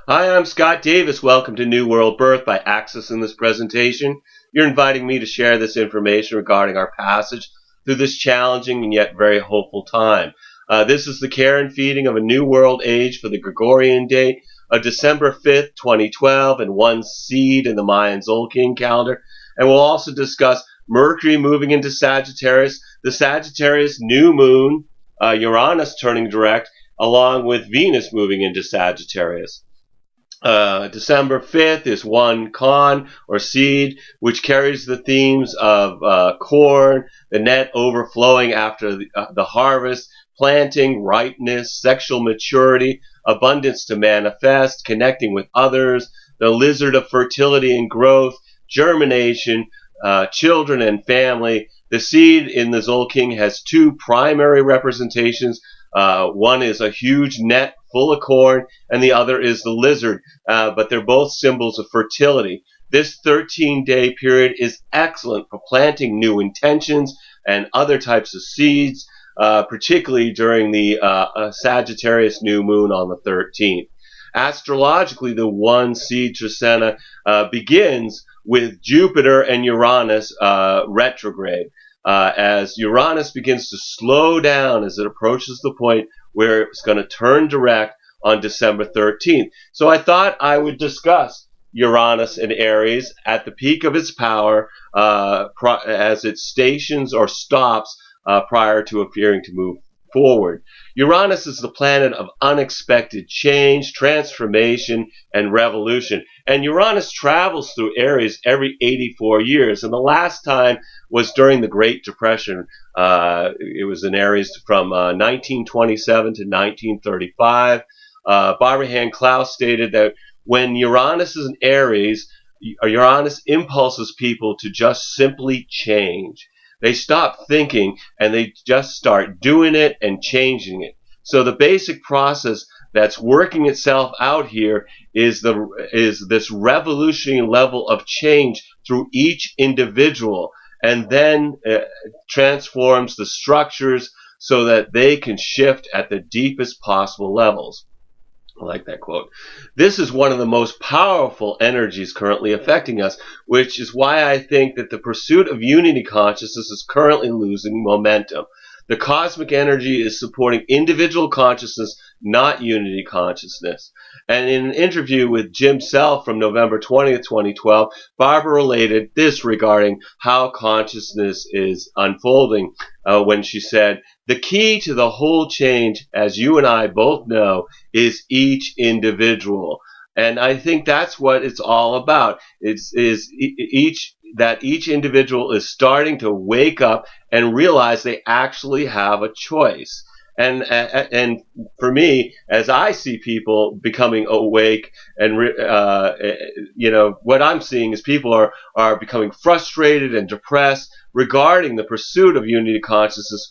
Hi, I'm Scott Davis. Welcome to New World Birth by Axis in this presentation. You're inviting me to share this information regarding our passage through this challenging and yet very hopeful time. This is the care and feeding of a new world age for the Gregorian date of December 5th, 2012, and One Seed in the Mayan Tzolkin calendar. And we'll also discuss Mercury moving into Sagittarius, the Sagittarius new moon, Uranus turning direct, along with Venus moving into Sagittarius. December 5th is one Con or seed, which carries the themes of corn, the net overflowing after the harvest, planting, ripeness, sexual maturity, abundance to manifest, connecting with others, the lizard of fertility and growth, germination, children and family. The seed in the Tzolkin has two primary representations. One is a huge net full of corn, and the other is the lizard, but they're both symbols of fertility. This 13-day period is excellent for planting new intentions and other types of seeds, particularly during the Sagittarius new moon on the 13th. Astrologically, the One Seed Tzolkin begins with Jupiter and Uranus retrograde. As Uranus begins to slow down as it approaches the point where it's going to turn direct on December 13th. So I thought I would discuss Uranus and Aries at the peak of its power as it stations or stops prior to appearing to move forward. Uranus is the planet of unexpected change, transformation, and revolution. And Uranus travels through Aries every 84 years. And the last time was during the Great Depression. It was in Aries from 1927 to 1935. Barbara Hand Klaus stated that when Uranus is in Aries, Uranus impulses people to just simply change. They stop thinking and they just start doing it and changing it. So the basic process that's working itself out here is this revolutionary level of change through each individual, and then transforms the structures so that they can shift at the deepest possible levels. I like that quote. This is one of the most powerful energies currently affecting us, which is why I think that the pursuit of unity consciousness is currently losing momentum. The cosmic energy is supporting individual consciousness, not unity consciousness. And in an interview with Jim Self from November 20th, 2012, Barbara related this regarding how consciousness is unfolding when she said, "The key to the whole change, as you and I both know, is each individual." And I think that's what it's all about. Each individual is starting to wake up and realize they actually have a choice. And for me, as I see people becoming awake, and what I'm seeing is people are becoming frustrated and depressed regarding the pursuit of unity consciousness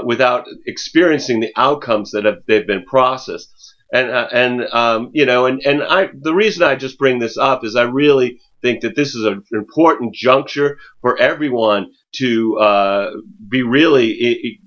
without experiencing the outcomes that they've been processed. The reason I just bring this up is I really think that this is an important juncture for everyone to be really,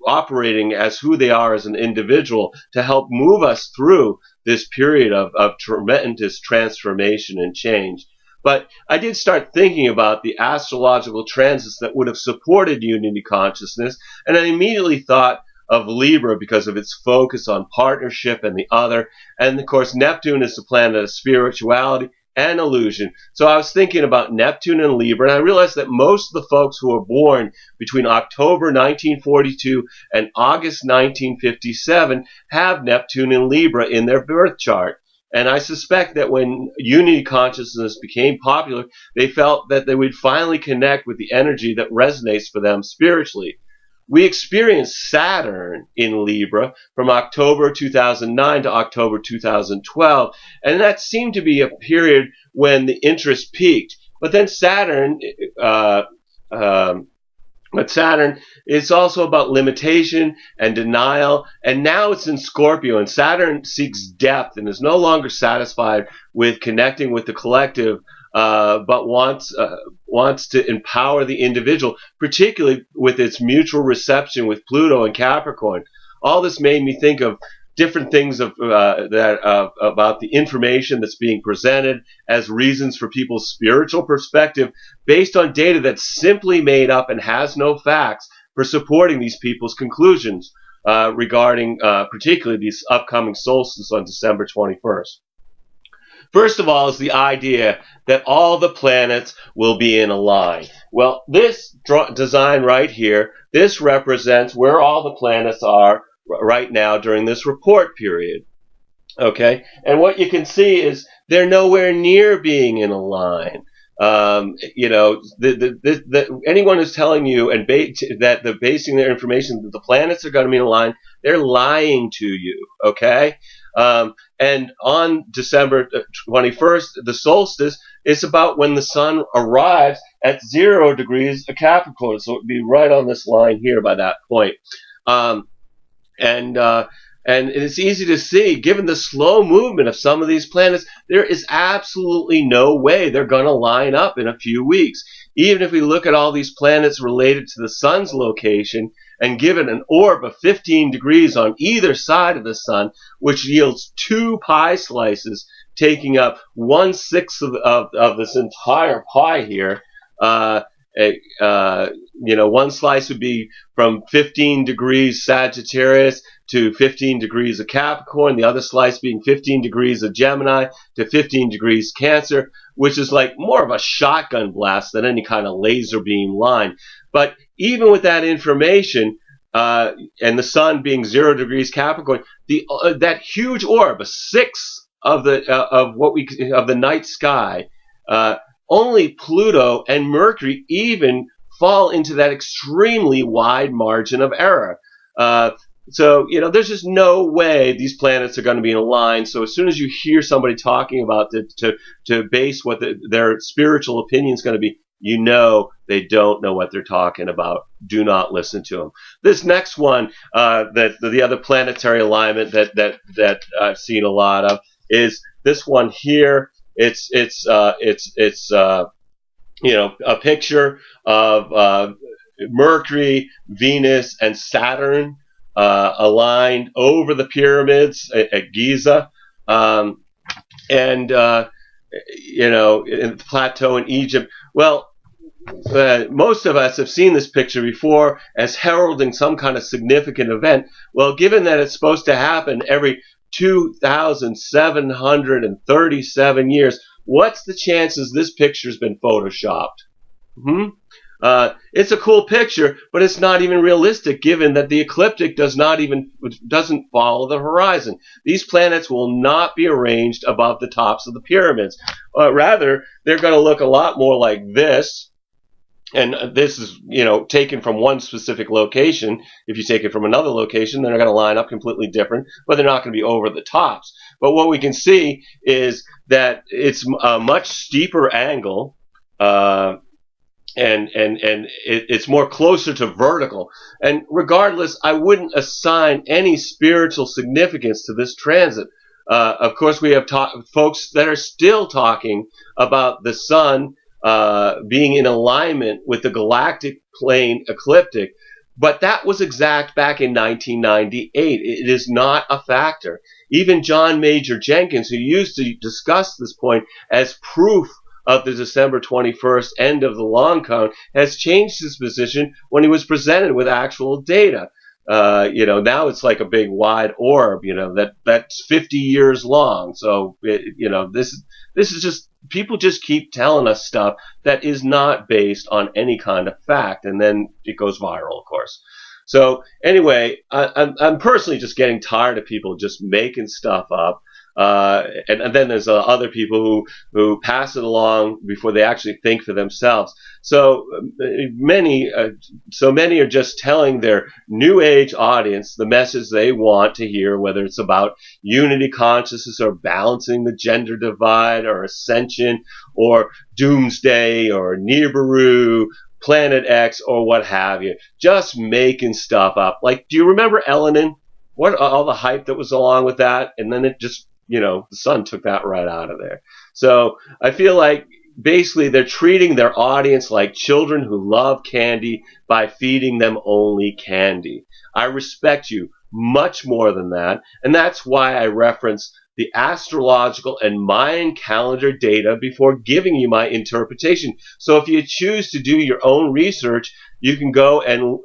operating as who they are as an individual to help move us through this period of tremendous transformation and change. But I did start thinking about the astrological transits that would have supported unity consciousness, and I immediately thought of Libra because of its focus on partnership and the other. And of course, Neptune is the planet of spirituality and illusion. So I was thinking about Neptune and Libra, and I realized that most of the folks who were born between October 1942 and August 1957 have Neptune and Libra in their birth chart. And I suspect that when unity consciousness became popular, they felt that they would finally connect with the energy that resonates for them spiritually. We experienced Saturn in Libra from October 2009 to October 2012, and that seemed to be a period when the interest peaked. But then Saturn is also about limitation and denial, and now it's in Scorpio, and Saturn seeks depth and is no longer satisfied with connecting with the collective, but wants to empower the individual, particularly with its mutual reception with Pluto and Capricorn. All this made me think of different things about the information that's being presented as reasons for people's spiritual perspective based on data that's simply made up and has no facts for supporting these people's conclusions regarding particularly these upcoming solstices on December 21st. First of all is the idea that all the planets will be in a line. Well, this design right here, this represents where all the planets are right now during this report period. Okay? And what you can see is they're nowhere near being in a line. Anyone who's telling you that they're basing their information that the planets are going to be in a line, they're lying to you. Okay? And on December 21st, the solstice is about when the sun arrives at 0 degrees of Capricorn. So it would be right on this line here by that point. And it's easy to see, given the slow movement of some of these planets, there is absolutely no way they're going to line up in a few weeks. Even if we look at all these planets related to the sun's location and give it an orb of 15 degrees on either side of the sun, which yields 2 pie slices, taking up 1/6 of this entire pie here, one slice would be from 15 degrees Sagittarius to 15 degrees of Capricorn, the other slice being 15 degrees of Gemini to 15 degrees Cancer, which is like more of a shotgun blast than any kind of laser beam line. But even with that information, and the sun being 0 degrees Capricorn, that huge orb, a sixth of the night sky, only Pluto and Mercury even fall into that extremely wide margin of error. So, there's just no way these planets are going to be in a line. So as soon as you hear somebody talking about to base what their spiritual opinion is going to be, they don't know what they're talking about. Do not listen to them. This next one, the other planetary alignment that I've seen a lot of is this one here. It's a picture of Mercury, Venus, and Saturn aligned over the pyramids at Giza, in the plateau in Egypt. Well, most of us have seen this picture before as heralding some kind of significant event. Well, given that it's supposed to happen every 2,737 years, what's the chances this picture's been photoshopped? It's a cool picture, but it's not even realistic given that the ecliptic doesn't follow the horizon. These planets will not be arranged above the tops of the pyramids. Rather, they're going to look a lot more like this. And this is, taken from one specific location. If you take it from another location, they're going to line up completely different, but they're not going to be over the tops. But what we can see is that it's a much steeper angle, and it's more closer to vertical. And regardless, I wouldn't assign any spiritual significance to this transit. Of course, we have folks that are still talking about the sun being in alignment with the galactic plane ecliptic, but that was exact back in 1998. It is not a factor. Even John Major Jenkins, who used to discuss this point as proof of the December 21st end of the long count, has changed his position when he was presented with actual data. Now it's like a big wide orb, that's 50 years long. So, this is just, people just keep telling us stuff that is not based on any kind of fact, and then it goes viral, of course. So anyway, I'm personally just getting tired of people just making stuff up. And then there's other people who pass it along before they actually think for themselves. So many are just telling their new age audience the message they want to hear, whether it's about unity consciousness or balancing the gender divide or ascension or doomsday or Nibiru, Planet X, or what have you. Just making stuff up. Like, do you remember Elenin? What all the hype that was along with that? And then it just, the sun took that right out of there. So I feel like basically they're treating their audience like children who love candy by feeding them only candy. I respect you. much more than that. And that's why I reference the astrological and Mayan calendar data before giving you my interpretation. So if you choose to do your own research, you can go and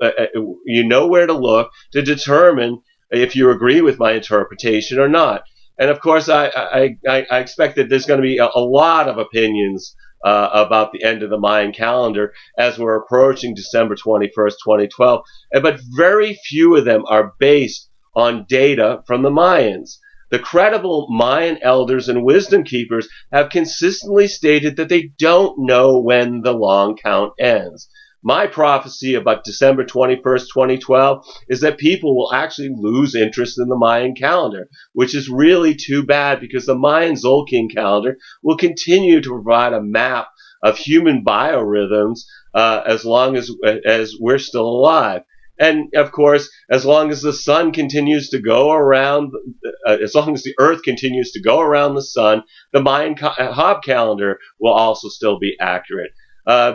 you know where to look to determine if you agree with my interpretation or not. And of course, I expect that there's going to be a lot of opinions about the end of the Mayan calendar as we're approaching December 21st, 2012. But very few of them are based on data from the Mayans. The credible Mayan elders and wisdom keepers have consistently stated that they don't know when the long count ends. My prophecy about December 21st, 2012 is that people will actually lose interest in the Mayan calendar, which is really too bad because the Mayan Tzolkin calendar will continue to provide a map of human biorhythms as long as we're still alive. And of course, as long as the sun continues to go around, as long as the earth continues to go around the sun, the Mayan Hob calendar will also still be accurate.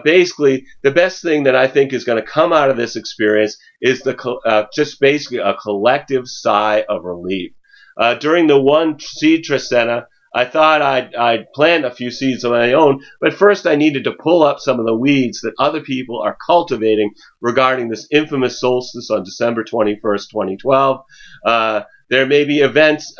Basically, the best thing that I think is going to come out of this experience is just basically a collective sigh of relief. During the One Seed Tzolkin, I thought I'd plant a few seeds of my own, but first I needed to pull up some of the weeds that other people are cultivating regarding this infamous solstice on December 21st, 2012. There may be events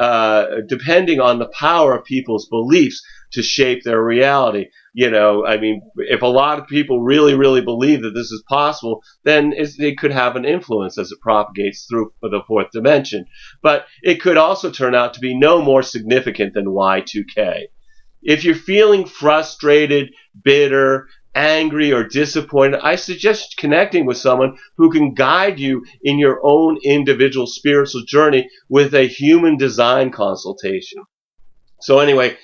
depending on the power of people's beliefs to shape their reality. You know, I mean, if a lot of people really, really believe that this is possible, then it could have an influence as it propagates through the fourth dimension. But it could also turn out to be no more significant than Y2K. If you're feeling frustrated, bitter, angry, or disappointed, I suggest connecting with someone who can guide you in your own individual spiritual journey with a human design consultation. So anyway,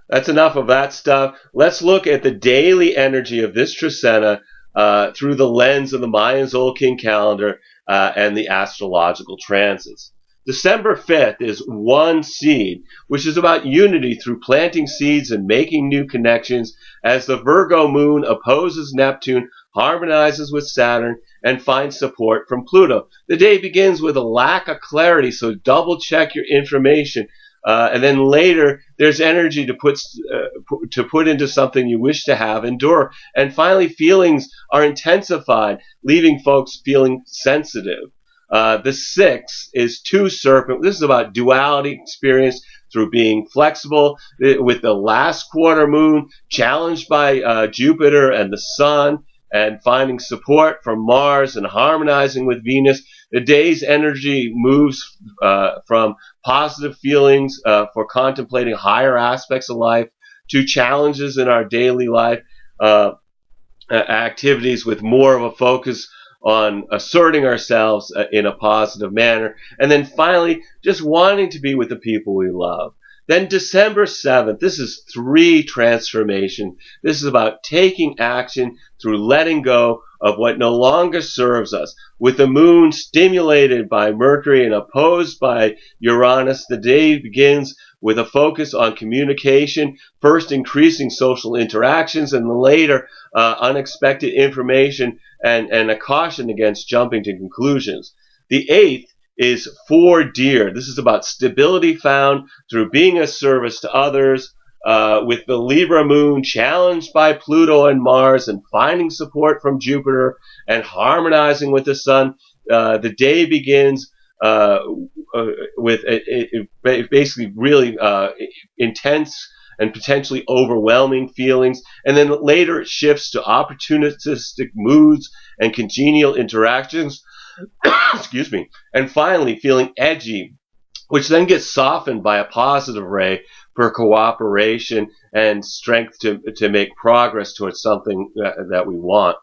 that's enough of that stuff. Let's look at the daily energy of this Tzolkin through the lens of the Mayan Tzolkin calendar and the astrological transits. December 5th is One Seed, which is about unity through planting seeds and making new connections as the Virgo moon opposes Neptune, harmonizes with Saturn, and finds support from Pluto. The day begins with a lack of clarity, so double check your information. And then later, there's energy to put into something you wish to have endure. And finally, feelings are intensified, leaving folks feeling sensitive. The 6th is Two Serpent. This is about duality experience through being flexible with the last quarter moon challenged by Jupiter and the Sun, and finding support from Mars and harmonizing with Venus. The day's energy moves from positive feelings for contemplating higher aspects of life to challenges in our daily life activities with more of a focus on asserting ourselves in a positive manner. And then finally, just wanting to be with the people we love. Then December 7th, this is 3 transformation. This is about taking action through letting go of what no longer serves us. With the moon stimulated by Mercury and opposed by Uranus, the day begins with a focus on communication, first increasing social interactions and later unexpected information and a caution against jumping to conclusions. The 8th is For Dear. This is about stability found through being of service to others, with the Libra moon challenged by Pluto and Mars and finding support from Jupiter and harmonizing with the Sun. The day begins with basically really intense and potentially overwhelming feelings, and then later it shifts to opportunistic moods and congenial interactions. Excuse me. And finally, feeling edgy, which then gets softened by a positive ray for cooperation and strength to make progress towards something that we want.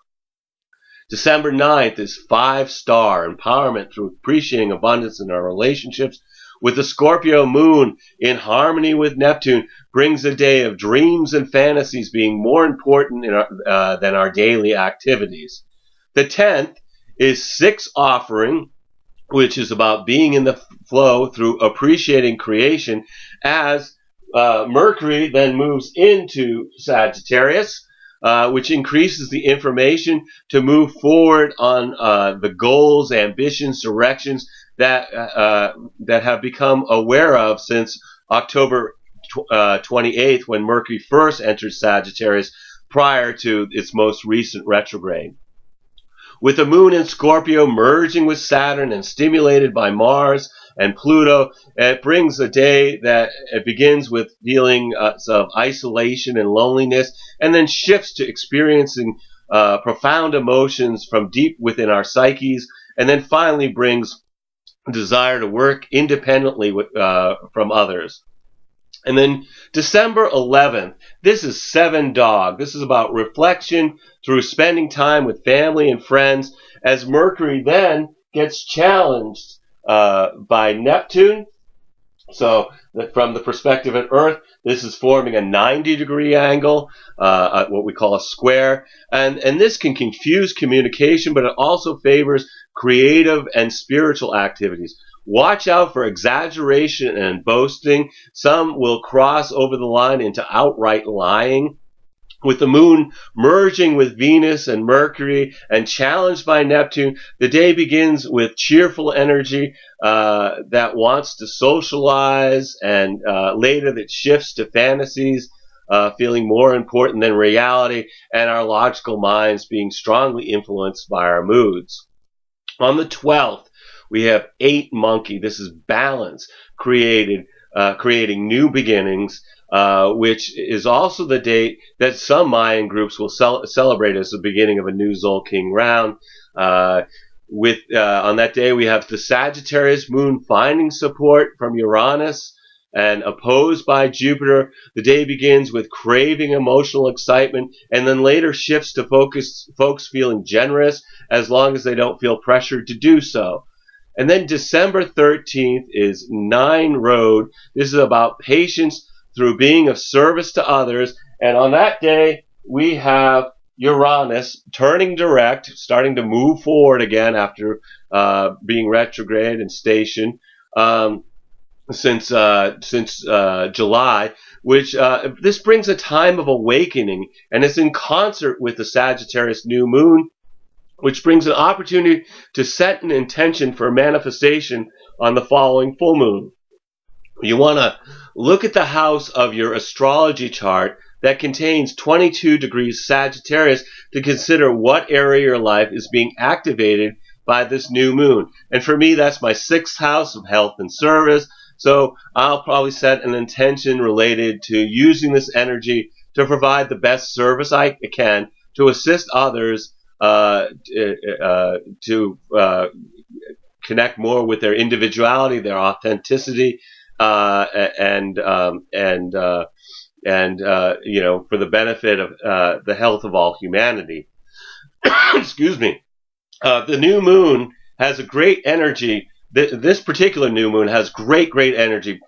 December 9th is 5-star empowerment through appreciating abundance in our relationships. With the Scorpio moon in harmony with Neptune, brings a day of dreams and fantasies being more important than our daily activities. The 10th is 6 offering, which is about being in the flow through appreciating creation, as Mercury then moves into Sagittarius, which increases the information to move forward on the goals, ambitions, directions that have become aware of since October 28th, when Mercury first entered Sagittarius prior to its most recent retrograde. With the moon in Scorpio merging with Saturn and stimulated by Mars and Pluto, it brings a day that it begins with feeling of isolation and loneliness, and then shifts to experiencing profound emotions from deep within our psyches, and then finally brings desire to work independently from others. And then December 11th, this is Seven Dog. This is about reflection through spending time with family and friends, as Mercury then gets challenged by Neptune. So from the perspective of Earth, this is forming a 90-degree angle, what we call a square. And this can confuse communication, but it also favors creative and spiritual activities. Watch out for exaggeration and boasting. Some will cross over the line into outright lying. With the moon merging with Venus and Mercury and challenged by Neptune, the day begins with cheerful energy that wants to socialize, and later that shifts to fantasies, feeling more important than reality, and our logical minds being strongly influenced by our moods. On the 12th, we have 8 Monkey. This is balance, creating new beginnings, which is also the date that some Mayan groups will celebrate as the beginning of a new Tzolkin round. On that day, we have the Sagittarius moon finding support from Uranus and opposed by Jupiter. The day begins with craving emotional excitement, and then later shifts to folks feeling generous as long as they don't feel pressured to do so. And then December 13th is 9 Road. This is about patience through being of service to others. And on that day, we have Uranus turning direct, starting to move forward again after being retrograde and stationed since July, which this brings a time of awakening, and it's in concert with the Sagittarius new moon, which brings an opportunity to set an intention for manifestation on the following full moon. You want to look at the house of your astrology chart that contains 22 degrees Sagittarius to consider what area of your life is being activated by this new moon. And for me, that's my 6th house of health and service. So I'll probably set an intention related to using this energy to provide the best service I can to assist others to connect more with their individuality, their authenticity, and for the benefit of the health of all humanity. Excuse me. The new moon has a great energy. This particular new moon has great energy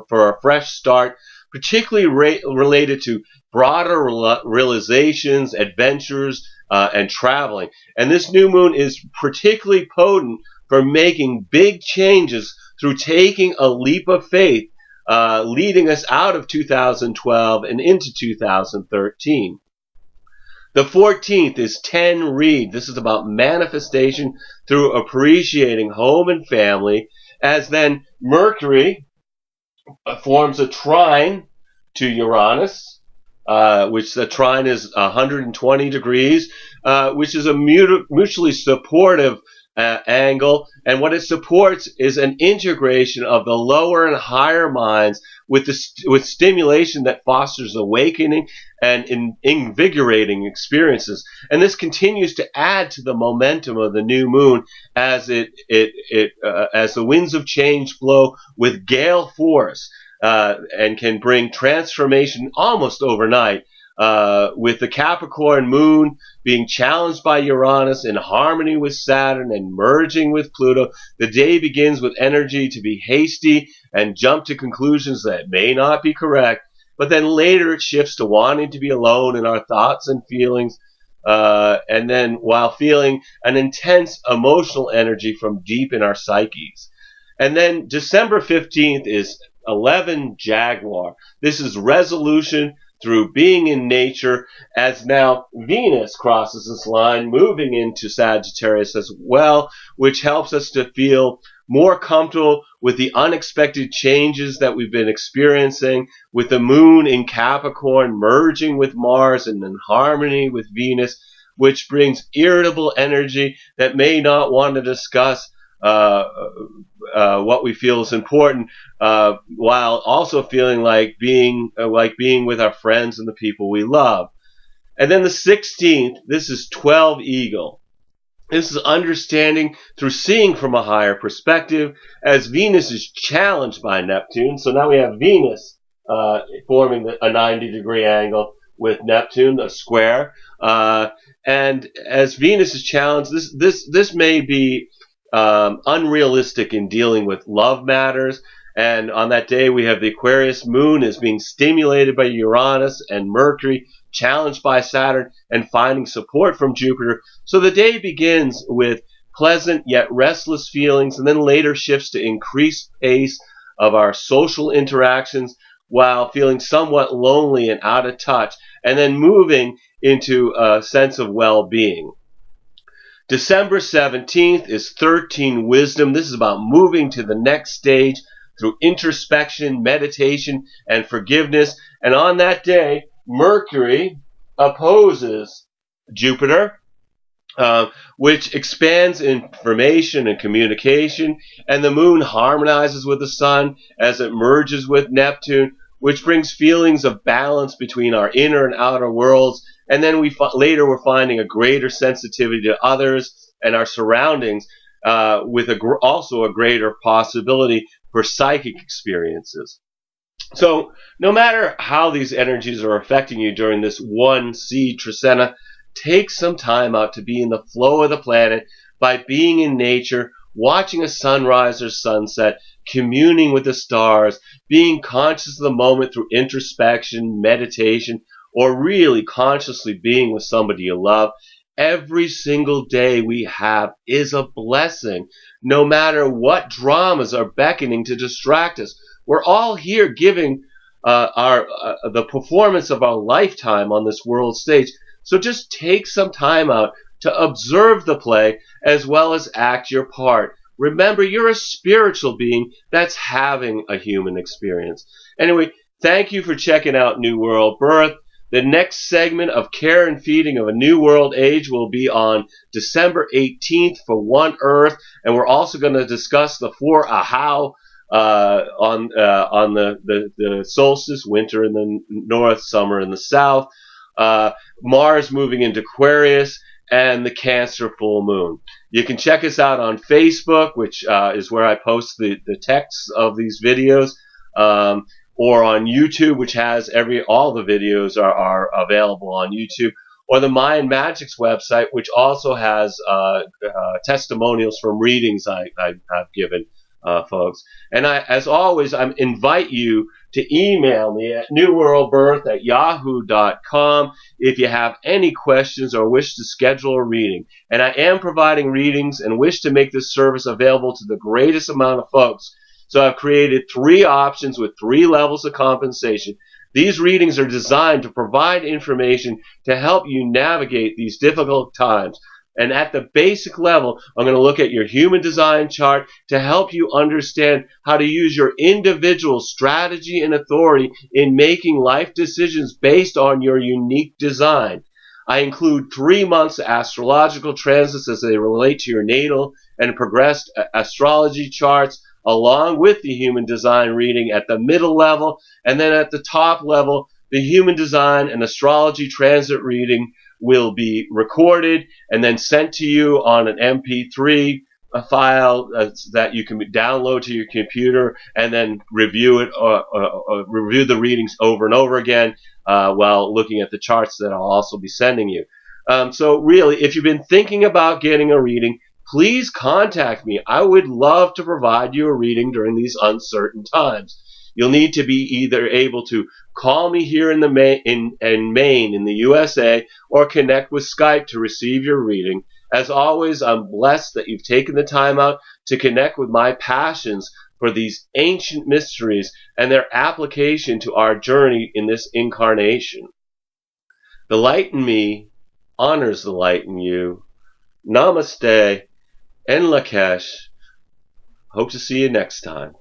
for a fresh start, particularly related to broader realizations, adventures, and traveling. And this new moon is particularly potent for making big changes through taking a leap of faith, leading us out of 2012 and into 2013. The 14th is 10 Read. This is about manifestation through appreciating home and family, as then Mercury forms a trine to Uranus, which the trine is 120 degrees, which is a mutually supportive angle, and what it supports is an integration of the lower and higher minds with stimulation that fosters awakening and invigorating experiences. And this continues to add to the momentum of the new moon as as the winds of change blow with gale force, and can bring transformation almost overnight. With the Capricorn moon being challenged by Uranus in harmony with Saturn and merging with Pluto, the day begins with energy to be hasty and jump to conclusions that may not be correct, but then later it shifts to wanting to be alone in our thoughts and feelings, and then while feeling an intense emotional energy from deep in our psyches. And then December 15th is 11 Jaguar. This is resolution through being in nature, as now Venus crosses this line, moving into Sagittarius as well, which helps us to feel more comfortable with the unexpected changes that we've been experiencing, with the moon in Capricorn merging with Mars and in harmony with Venus, which brings irritable energy that may not want to discuss what we feel is important, while also feeling like being with our friends and the people we love. And then the 16th, this is 12 Eagle. This is understanding through seeing from a higher perspective, as Venus is challenged by Neptune. So now we have Venus forming a 90-degree angle with Neptune, a square. And as Venus is challenged, this may be unrealistic in dealing with love matters. And on that day, we have the Aquarius moon is being stimulated by Uranus and Mercury, challenged by Saturn, and finding support from Jupiter. So the day begins with pleasant yet restless feelings, and then later shifts to increased pace of our social interactions while feeling somewhat lonely and out of touch, and then moving into a sense of well-being. December 17th is 13 Wisdom. This is about moving to the next stage through introspection, meditation, and forgiveness. And on that day, Mercury opposes Jupiter, which expands information and communication, and the moon harmonizes with the sun as it merges with Neptune, which brings feelings of balance between our inner and outer worlds. And then later we're finding a greater sensitivity to others and our surroundings, with also a greater possibility for psychic experiences. So no matter how these energies are affecting you during this One Seed Tzolkin, take some time out to be in the flow of the planet by being in nature, watching a sunrise or sunset, communing with the stars, being conscious of the moment through introspection, meditation, or really consciously being with somebody you love. Every single day we have is a blessing, no matter what dramas are beckoning to distract us. We're all here giving the performance of our lifetime on this world stage. So just take some time out to observe the play as well as act your part. Remember, you're a spiritual being that's having a human experience. Anyway, thank you for checking out New World Birth. The next segment of Care and Feeding of a New World Age will be on December 18th for One Earth, and we're also going to discuss the 4 Ahau on the solstice, winter in the north, summer in the south, Mars moving into Aquarius, and the Cancer full moon. You can check us out on Facebook, which is where I post the texts of these videos, or on YouTube, which has all the videos are available on YouTube, or the Mayan Magics website, which also has testimonials from readings I've given folks. And as always, I invite you to email me at newworldbirth@yahoo.com if you have any questions or wish to schedule a reading. And I am providing readings and wish to make this service available to the greatest amount of folks. So I've created 3 options with 3 levels of compensation. These readings are designed to provide information to help you navigate these difficult times. And at the basic level, I'm going to look at your human design chart to help you understand how to use your individual strategy and authority in making life decisions based on your unique design. I include 3 months of astrological transits as they relate to your natal and progressed astrology charts, along with the human design reading at the middle level, and then at the top level, the human design and astrology transit reading will be recorded and then sent to you on an MP3 file that you can download to your computer, and then review it or review the readings over and over again while looking at the charts that I'll also be sending you. So really, if you've been thinking about getting a reading, please contact me. I would love to provide you a reading during these uncertain times. You'll need to be either able to call me here in Maine in the USA, or connect with Skype to receive your reading. As always, I'm blessed that you've taken the time out to connect with my passions for these ancient mysteries and their application to our journey in this incarnation. The light in me honors the light in you. Namaste and Lakesh. Hope to see you next time.